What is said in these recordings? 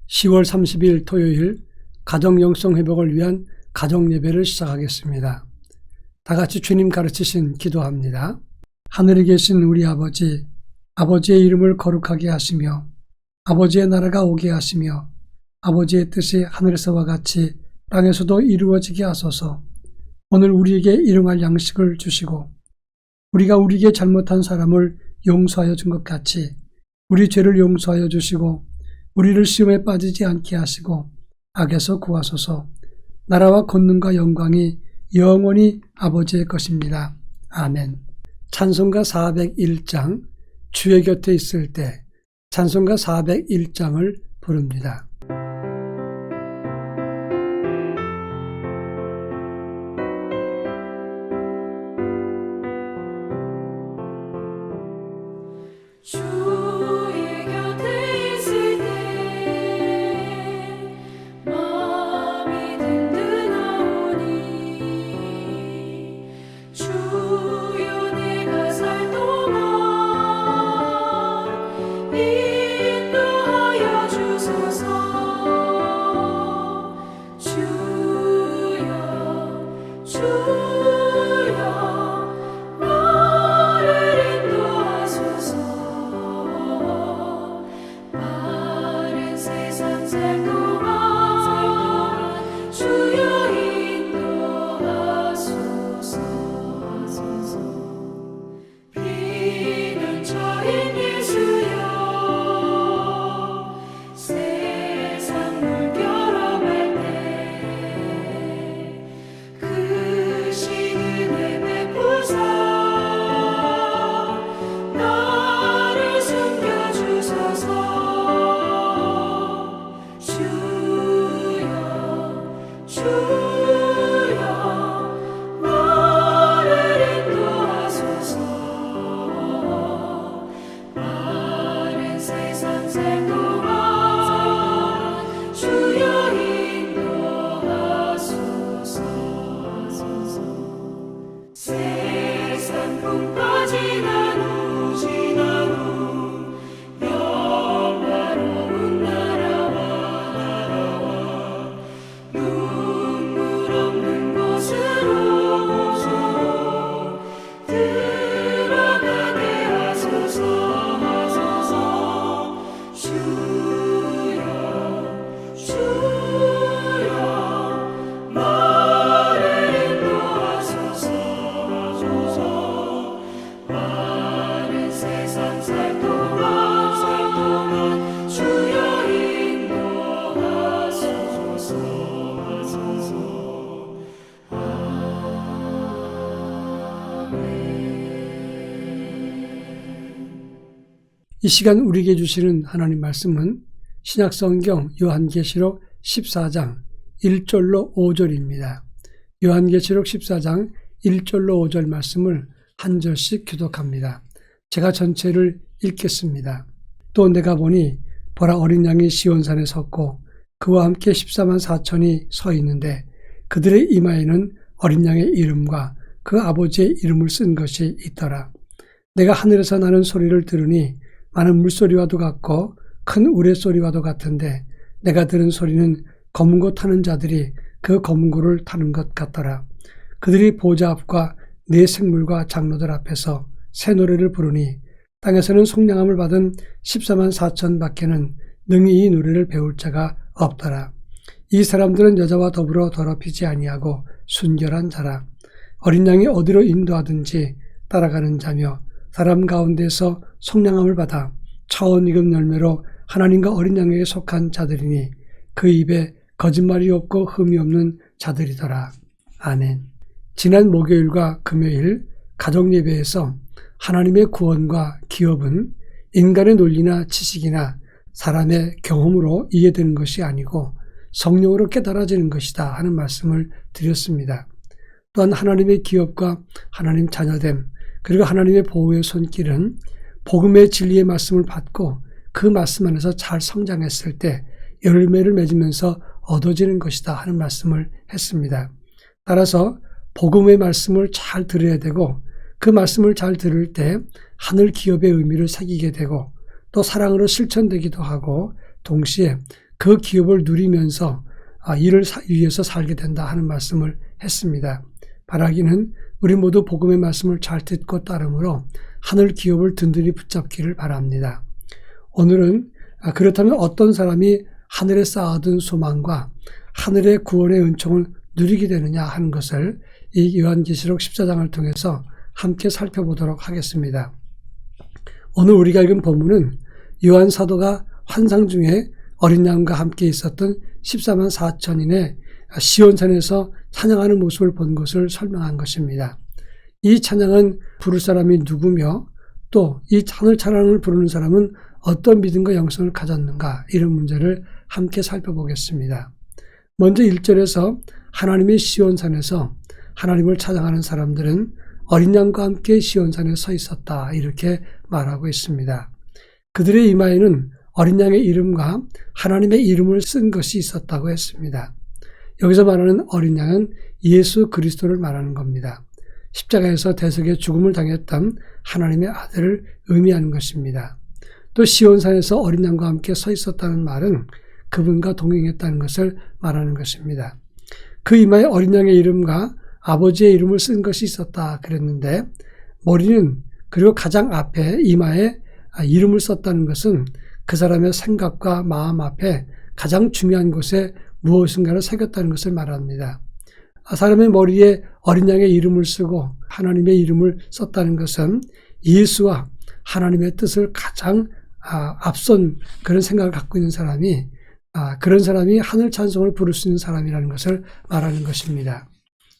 10월 30일 토요일 가정 영성 회복을 위한 가정 예배를 시작하겠습니다. 다 같이 주님 가르치신 기도합니다. 하늘에 계신 우리 아버지, 아버지의 이름을 거룩하게 하시며 아버지의 나라가 오게 하시며 아버지의 뜻이 하늘에서와 같이 땅에서도 이루어지게 하소서. 오늘 우리에게 일용할 양식을 주시고 우리가 우리에게 잘못한 사람을 용서하여 준 것 같이 우리 죄를 용서하여 주시고 우리를 시험에 빠지지 않게 하시고 악에서 구하소서. 나라와 권능과 영광이 영원히 아버지의 것입니다. 아멘. 찬송가 401장 주의 곁에 있을 때 찬송가 401장을 부릅니다. 이 시간 우리에게 주시는 하나님 말씀은 신약성경 요한계시록 14장 1절로 5절입니다. 요한계시록 14장 1절로 5절 말씀을 한 절씩 교독합니다. 제가 전체를 읽겠습니다. 또 내가 보니 보라 어린 양이 시온산에 섰고 그와 함께 14만 4천이 서 있는데 그들의 이마에는 어린 양의 이름과 그 아버지의 이름을 쓴 것이 있더라. 내가 하늘에서 나는 소리를 들으니 많은 물소리와도 같고 큰 우레소리와도 같은데 내가 들은 소리는 검은 고 타는 자들이 그 검은 고를 타는 것 같더라. 그들이 보좌 앞과 네 생물과 장로들 앞에서 새 노래를 부르니 땅에서는 속량함을 받은 14만 4천 밖에는 능히 이 노래를 배울 자가 없더라. 이 사람들은 여자와 더불어 더럽히지 아니하고 순결한 자라. 어린 양이 어디로 인도하든지 따라가는 자며 사람 가운데서 속량함을 받아 차원 익은 열매로 하나님과 어린 양에게 속한 자들이니 그 입에 거짓말이 없고 흠이 없는 자들이더라. 아멘. 지난 목요일과 금요일 가정예배에서 하나님의 구원과 기업은 인간의 논리나 지식이나 사람의 경험으로 이해되는 것이 아니고 성령으로 깨달아지는 것이다 하는 말씀을 드렸습니다. 또한 하나님의 기업과 하나님 자녀됨 그리고 하나님의 보호의 손길은 복음의 진리의 말씀을 받고 그 말씀 안에서 잘 성장했을 때 열매를 맺으면서 얻어지는 것이다 하는 말씀을 했습니다. 따라서 복음의 말씀을 잘 들어야 되고 그 말씀을 잘 들을 때 하늘 기업의 의미를 새기게 되고 또 사랑으로 실천되기도 하고 동시에 그 기업을 누리면서 이를 위해서 살게 된다 하는 말씀을 했습니다. 바라기는 우리 모두 복음의 말씀을 잘 듣고 따름으로 하늘 기업을 든든히 붙잡기를 바랍니다. 오늘은 그렇다면 어떤 사람이 하늘에 쌓아둔 소망과 하늘의 구원의 은총을 누리게 되느냐 하는 것을 이 요한계시록 14장을 통해서 함께 살펴보도록 하겠습니다. 오늘 우리가 읽은 본문은 요한 사도가 환상 중에 어린 양과 함께 있었던 14만 4천인의 시온산에서 찬양하는 모습을 본 것을 설명한 것입니다. 이 찬양은 부를 사람이 누구며 또 이 하늘 찬양을 부르는 사람은 어떤 믿음과 영성을 가졌는가, 이런 문제를 함께 살펴보겠습니다. 먼저 1절에서 하나님의 시온산에서 하나님을 찬양하는 사람들은 어린 양과 함께 시온산에 서 있었다, 이렇게 말하고 있습니다. 그들의 이마에는 어린 양의 이름과 하나님의 이름을 쓴 것이 있었다고 했습니다. 여기서 말하는 어린 양은 예수 그리스도를 말하는 겁니다. 십자가에서 대속의 죽음을 당했던 하나님의 아들을 의미하는 것입니다. 또 시온산에서 어린 양과 함께 서 있었다는 말은 그분과 동행했다는 것을 말하는 것입니다. 그 이마에 어린 양의 이름과 아버지의 이름을 쓴 것이 있었다 그랬는데, 머리는 그리고 가장 앞에 이마에 이름을 썼다는 것은 그 사람의 생각과 마음 앞에 가장 중요한 곳에 무엇인가를 새겼다는 것을 말합니다. 사람의 머리에 어린 양의 이름을 쓰고 하나님의 이름을 썼다는 것은 예수와 하나님의 뜻을 가장 앞선 그런 생각을 갖고 있는 사람이, 그런 사람이 하늘 찬송을 부를 수 있는 사람이라는 것을 말하는 것입니다.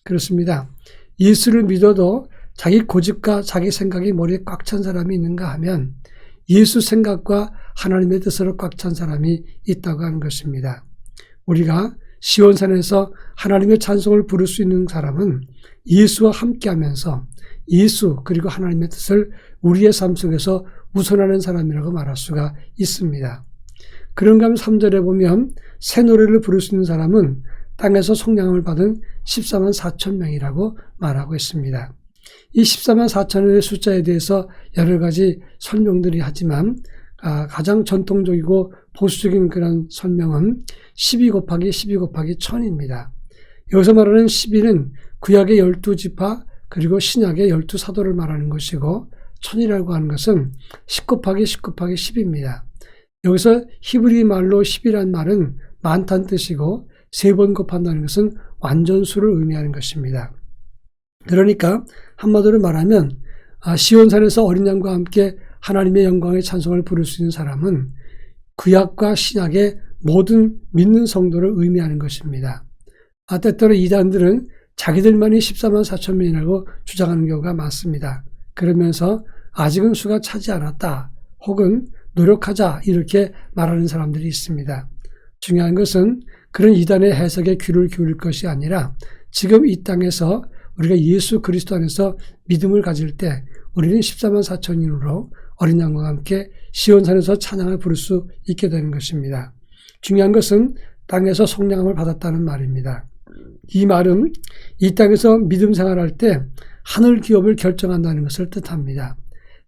그렇습니다. 예수를 믿어도 자기 고집과 자기 생각이 머리에 꽉 찬 사람이 있는가 하면 예수 생각과 하나님의 뜻으로 꽉 찬 사람이 있다고 하는 것입니다. 우리가 시온산에서 하나님의 찬송을 부를 수 있는 사람은 예수와 함께하면서 예수 그리고 하나님의 뜻을 우리의 삶 속에서 우선하는 사람이라고 말할 수가 있습니다. 그런가 하면 3절에 보면 새 노래를 부를 수 있는 사람은 땅에서 성령을 받은 14만 4천 명이라고 말하고 있습니다. 이 14만 4천의 숫자에 대해서 여러 가지 설명들이 하지만 가장 전통적이고 보수적인 그런 설명은 12 곱하기 12 곱하기 1000입니다. 여기서 말하는 12는 구약의 12지파 그리고 신약의 12사도를 말하는 것이고, 1000이라고 하는 것은 10 곱하기 10 곱하기 10입니다. 여기서 히브리 말로 10이라는 말은 많다는 뜻이고 3번 곱한다는 것은 완전수를 의미하는 것입니다. 그러니까 한마디로 말하면 시온산에서 어린 양과 함께 하나님의 영광의 찬송을 부를 수 있는 사람은 구약과 신약의 모든 믿는 성도를 의미하는 것입니다. 때때로 이단들은 자기들만이 14만 4천 명이라고 주장하는 경우가 많습니다. 그러면서 아직은 수가 차지 않았다 혹은 노력하자 이렇게 말하는 사람들이 있습니다. 중요한 것은 그런 이단의 해석에 귀를 기울일 것이 아니라 지금 이 땅에서 우리가 예수 그리스도 안에서 믿음을 가질 때 우리는 14만 4천인으로 어린 양과 함께 시온산에서 찬양을 부를 수 있게 되는 것입니다. 중요한 것은 땅에서 성령함을 받았다는 말입니다. 이 말은 이 땅에서 믿음 생활할 때 하늘 기업을 결정한다는 것을 뜻합니다.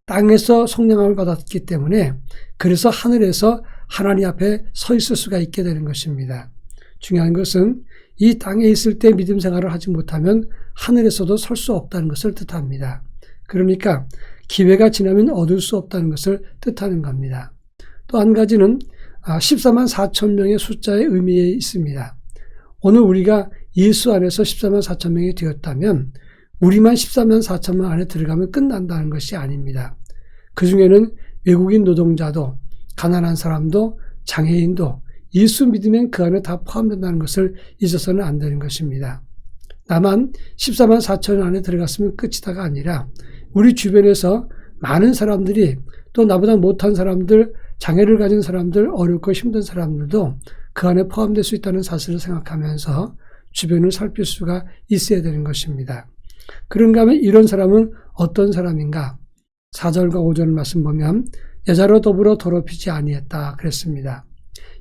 땅에서 성령함을 받았기 때문에 그래서 하늘에서 하나님 앞에 서 있을 수가 있게 되는 것입니다. 중요한 것은 이 땅에 있을 때 믿음 생활을 하지 못하면 하늘에서도 설 수 없다는 것을 뜻합니다. 그러니까 기회가 지나면 얻을 수 없다는 것을 뜻하는 겁니다. 또 한 가지는 14만 4천 명의 숫자의 의미에 있습니다. 오늘 우리가 예수 안에서 14만 4천 명이 되었다면 우리만 14만 4천 명 안에 들어가면 끝난다는 것이 아닙니다. 그 중에는 외국인 노동자도 가난한 사람도 장애인도 예수 믿으면 그 안에 다 포함된다는 것을 잊어서는 안 되는 것입니다. 나만 14만 4천 안에 들어갔으면 끝이다가 아니라 우리 주변에서 많은 사람들이 또 나보다 못한 사람들, 장애를 가진 사람들, 어렵고 힘든 사람들도 그 안에 포함될 수 있다는 사실을 생각하면서 주변을 살필 수가 있어야 되는 것입니다. 그런가 하면 이런 사람은 어떤 사람인가? 4절과 5절 말씀 보면 여자로 더불어 더럽히지 아니했다 그랬습니다.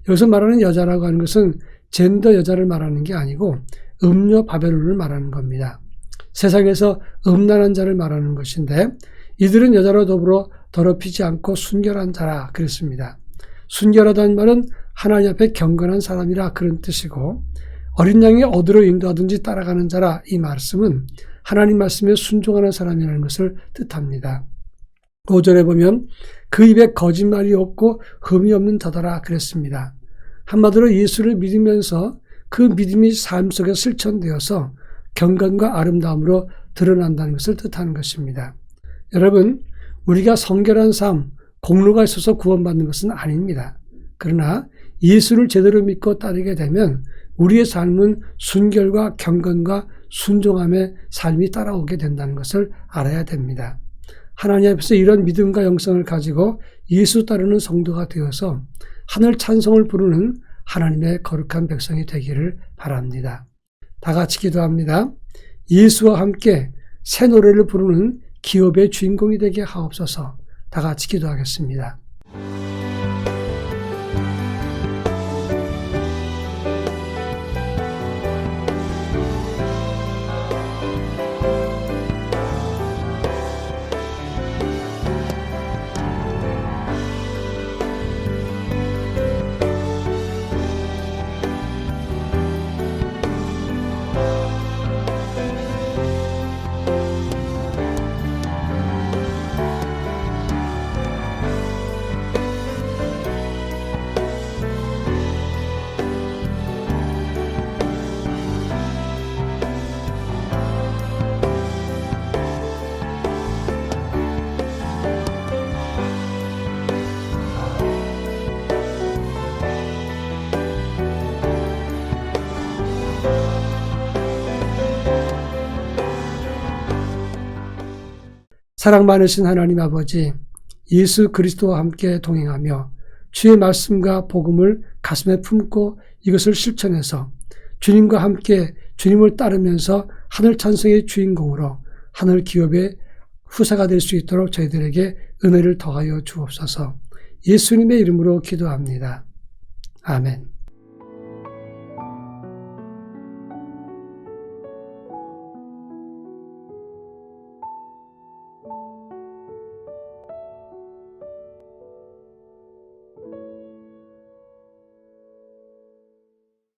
여기서 말하는 여자라고 하는 것은 젠더 여자를 말하는 게 아니고 음녀 바벨론을 말하는 겁니다. 세상에서 음란한 자를 말하는 것인데 이들은 여자로 더불어 더럽히지 않고 순결한 자라 그랬습니다. 순결하다는 말은 하나님 앞에 경건한 사람이라 그런 뜻이고, 어린 양이 어디로 인도하든지 따라가는 자라 이 말씀은 하나님 말씀에 순종하는 사람이라는 것을 뜻합니다. 5절에 보면 그 입에 거짓말이 없고 흠이 없는 자더라 그랬습니다. 한마디로 예수를 믿으면서 그 믿음이 삶 속에 실천되어서 경건과 아름다움으로 드러난다는 것을 뜻하는 것입니다. 여러분, 우리가 성결한 삶, 공로가 있어서 구원받는 것은 아닙니다. 그러나 예수를 제대로 믿고 따르게 되면 우리의 삶은 순결과 경건과 순종함의 삶이 따라오게 된다는 것을 알아야 됩니다. 하나님 앞에서 이런 믿음과 영성을 가지고 예수 따르는 성도가 되어서 하늘 찬송을 부르는 하나님의 거룩한 백성이 되기를 바랍니다. 다 같이 기도합니다. 예수와 함께 새 노래를 부르는 기업의 주인공이 되게 하옵소서. 다 같이 기도하겠습니다. 사랑 많으신 하나님 아버지, 예수 그리스도와 함께 동행하며 주의 말씀과 복음을 가슴에 품고 이것을 실천해서 주님과 함께 주님을 따르면서 하늘 찬송의 주인공으로 하늘 기업의 후사가 될 수 있도록 저희들에게 은혜를 더하여 주옵소서. 예수님의 이름으로 기도합니다. 아멘.